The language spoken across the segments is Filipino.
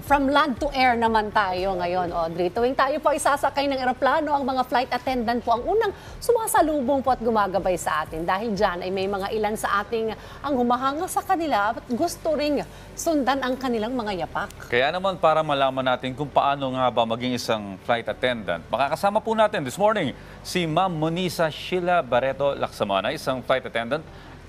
From land to air naman tayo ngayon, Audrey. Tuwing tayo po ay sasakay ng eroplano, ang mga flight attendant po ang unang sumasalubong po at gumagabay sa atin. Dahil dyan ay may mga ilan sa ating ang humahanga sa kanila at gusto ring sundan ang kanilang mga yapak. Kaya naman para malaman natin kung paano nga ba maging isang flight attendant, makakasama po natin this morning si Ma'am Monisa Sheila Barreto Laksamana, isang flight attendant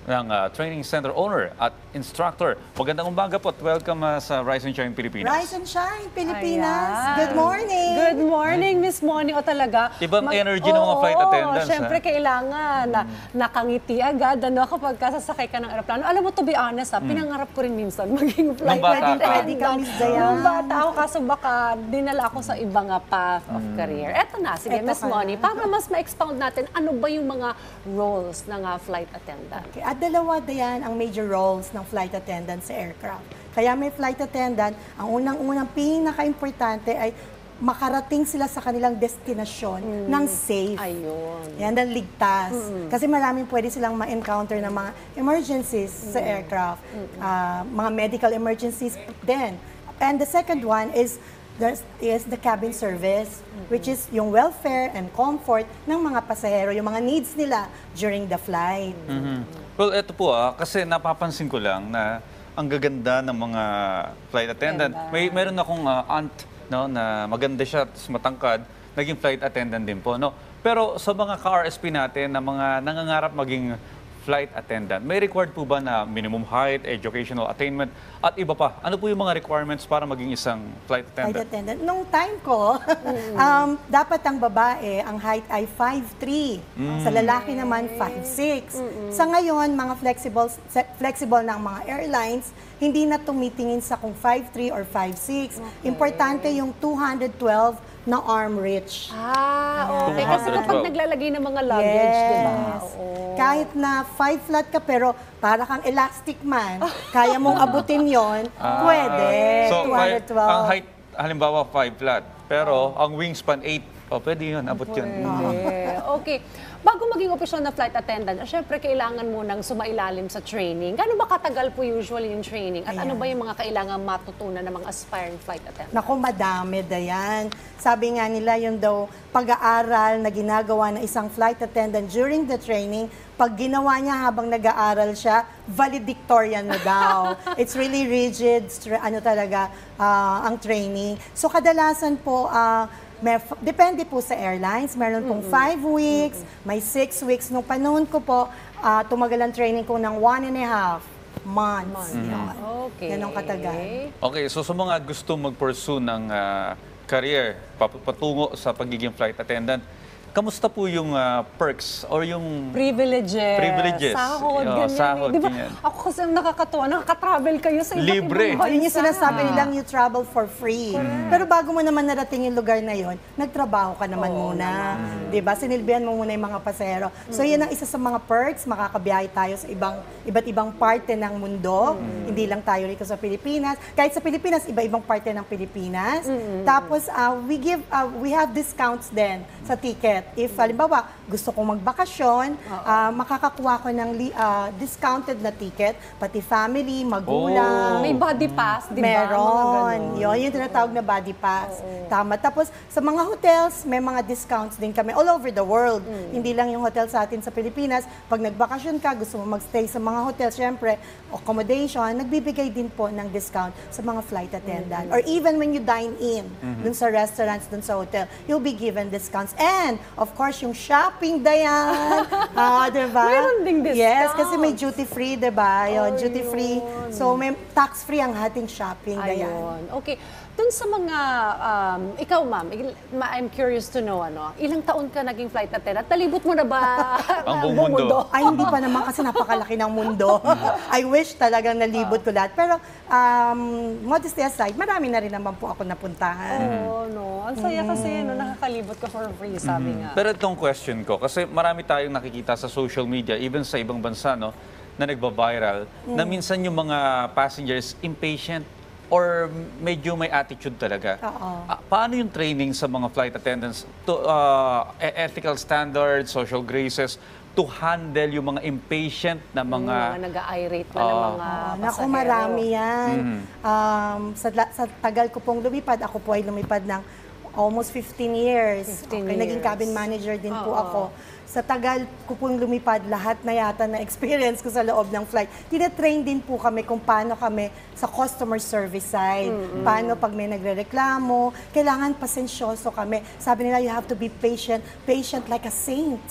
ng training center owner at instructor. Magandang umaga po at welcome sa Rise and Shine Pilipinas. Rise and Shine Pilipinas. Ayan. Good morning. Good morning, Miss Moni. O talaga. Ibang energy ng mga flight attendants. Siyempre, kailangan na nakangiti agad kapag sasakay ka ng aeroplano. Alam mo, to be honest, pinangarap ko rin minsan maging flight attendant. Pwede ka, Miss Dayan. Nung bata ako, kaso baka dinala ako sa ibang path of career. Eto na, sige, Miss Moni, para mas ma-expound natin, ano ba yung mga roles ng flight attendant? Okay. At dalawa yan ang major roles ng flight attendant sa aircraft. Kaya may flight attendant, ang unang-unang pinaka-importante ay makarating sila sa kanilang destinasyon ng safe. Ayun. Yan, ng ligtas. Kasi maraming pwede silang ma-encounter ng mga emergencies sa aircraft. Mga medical emergencies din. And the second one is the cabin service, which is yung welfare and comfort ng mga pasahero, yung mga needs nila during the flight. Well, eto po kasi napapansin ko lang na ang gaganda ng mga flight attendant. Meron akong aunt na maganda siya, matangkad, naging flight attendant din po. No? Pero sa mga ka-RSP natin na mga nangangarap maging flight attendant, may required po ba na minimum height, educational attainment, at iba pa? Ano po yung mga requirements para maging isang flight attendant? Flight attendant. Nung time ko, dapat ang babae, ang height ay 5'3". Sa lalaki naman, 5'6". Sa ngayon, mga flexible ng mga airlines, hindi na tumitingin sa kung 5'3 or 5'6". Importante yung 212 na arm reach. Okay. Kasi kapag naglalagay ng mga luggage, di ba? Kahit na 5 flat ka, pero para kang elastic man, kaya mong abutin yon, pwede. So, 212. ang height, halimbawa 5 flat, pero ang wingspan 8. Pwede yun, abot yun. Okay. Bago maging opisyal na flight attendant, syempre kailangan mo nang sumailalim sa training. Gaano ba katagal po usually yung training? At ano ba yung mga kailangan matutunan ng mga aspiring flight attendant? Naku, madami, Dayan. Sabi nga nila yung daw pag-aaral na ginagawa ng isang flight attendant during the training, pag ginawa niya habang nag-aaral siya, valedictorian na daw. It's really rigid, talaga ang training. So kadalasan po, depende po sa airlines. Meron pong 5 weeks, may 6 weeks. Nung panahon ko po, tumagal ang training ko ng 1.5 months. Okay. Ganong katagal. Okay, so sa mga gusto mag-pursue ng career, patungo sa pagiging flight attendant, kamusta po yung perks or yung privileges. Sahod, ganyan. Sahod, Di ba? ganyan. Ako kasi nakakatuwa, nakaka-travel kayo sa iba't Libre. ibang bansa. Yun yung sinasabi nilang you travel for free. Pero bago mo naman narating yung lugar na yon, nagtrabaho ka naman muna. Diba? Sinilbihan mo muna yung mga pasahero. So yun ang isa sa mga perks, makakabiyahe tayo sa iba't ibang parte ng mundo. Hindi lang tayo rito sa Pilipinas. Kahit sa Pilipinas, iba-ibang parte ng Pilipinas. Tapos we have discounts din sa ticket. If halimbawa, gusto kong magbakasyon, makakakuha ko ng discounted na ticket, pati family, magulang. May body pass, di ba? Meron. Yun, yung tinatawag na body pass. Tama. Tapos, sa mga hotels, may mga discounts din kami all over the world. Hindi lang yung hotel sa atin sa Pilipinas. Pag nagbakasyon ka, gusto mo magstay sa mga hotels, syempre, accommodation, nagbibigay din po ng discount sa mga flight attendant. Or even when you dine in, dun sa restaurants, dun sa hotel, you'll be given discounts. And, of course, yung shopping, Dayan. Diba? Meron ding discount. Yes, kasi may duty-free, diba? Yun, duty-free. So, may tax-free ang ating shopping, Dayan. Ayun. Okay. Dun sa mga, ikaw ma'am, I'm curious to know, ilang taon ka naging flight attendant? Talibot mo na ba ang buong mundo? Ay, hindi pa naman kasi napakalaki ng mundo. I wish talagang nalibot ko lahat. Pero, modesty aside, marami na rin naman po ako napuntahan. Ang saya kasi, nakakalibot ka for free, sabi nga. Pero itong question ko, kasi marami tayong nakikita sa social media, even sa ibang bansa, na nagba-viral, na minsan yung mga passengers impatient or medyo may attitude talaga. Paano yung training sa mga flight attendants to ethical standards, social graces, to handle yung mga impatient na Mga mga... nag-irate na ng mga Naku, pasahero. marami yan. Sa tagal ko pong lumipad, ako po ay lumipad ng almost 15 years. 15 Okay, naging years. cabin manager din po ako. Sa tagal ko pong lumipad, lahat na yata na experience ko sa loob ng flight. Tinatrain din po kami kung paano kami sa customer service side. Paano pag may nagrereklamo, kailangan pasensyoso kami. Sabi nila, you have to be patient, patient like a saint.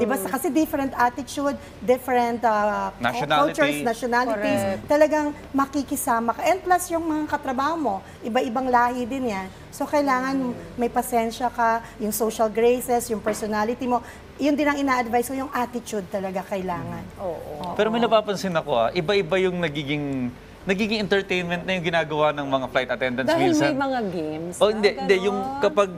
Di ba? Kasi different attitude, different Nationality. cultures, nationalities. Correct. Talagang makikisama ka. And plus, yung mga katrabaho mo, iba-ibang lahi din yan. So, kailangan may pasensya ka, yung social graces, yung personality mo. Yun din ang ina-advise ko, yung attitude talaga kailangan. Oo. Pero may napapansin ako, iba-iba yung nagiging entertainment na yung ginagawa ng mga flight attendants Dahil minsan. may mga games. Oh, na hindi. ganon. Yung kapag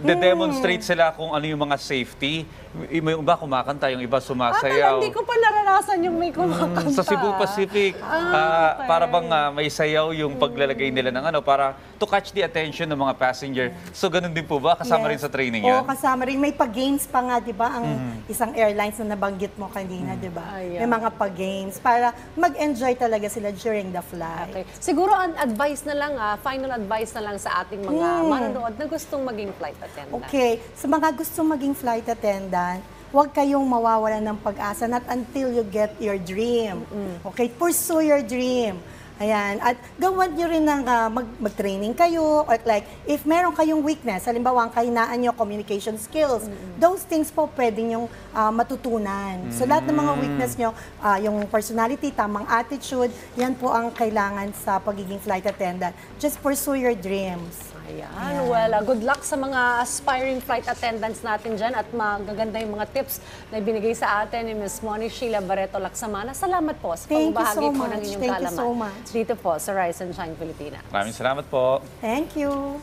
nag-demonstrate sila kung ano yung mga safety, yung iba kumakanta, yung iba sumasayaw. Hindi ko pa naranasan yung may kumakanta. Sa Cebu Pacific, okay. para bang may sayaw yung paglalagay nila ng ano, para to catch the attention ng mga passenger. So, ganun din po ba? Kasama rin sa training yan? Oo, kasama rin. May pag-games pa nga, di ba? Ang isang airlines na nabanggit mo kanina, di ba? Ayan. May mga pag-games para mag-enjoy talaga sila during the flight. Okay. Siguro ang advice na lang, final advice na lang sa ating mga manonood na gustong maging flight attendant. Okay, sa mga gustong maging flight attendant, huwag kayong mawawalan ng pag-asa, not until you get your dream. Okay, pursue your dream. Ayan, at gawan nyo rin ng mag-training kayo, or like, if meron kayong weakness, halimbawa, ang kahinaan nyo, communication skills, those things po pwede nyong matutunan. So, lahat ng mga weakness nyo, yung personality, tamang attitude, yan po ang kailangan sa pagiging flight attendant. Just pursue your dreams. Ayan. Well, good luck sa mga aspiring flight attendants natin dyan at magaganda yung mga tips na ibinigay sa atin ni Ms. Moni Sheila Barreto Laksamana. Salamat po sa Thank you pagbahagi so po ng much. inyong Thank you kaalaman. so much. Dito po sa Rise and Shine Pilipinas. Maraming salamat po. Thank you.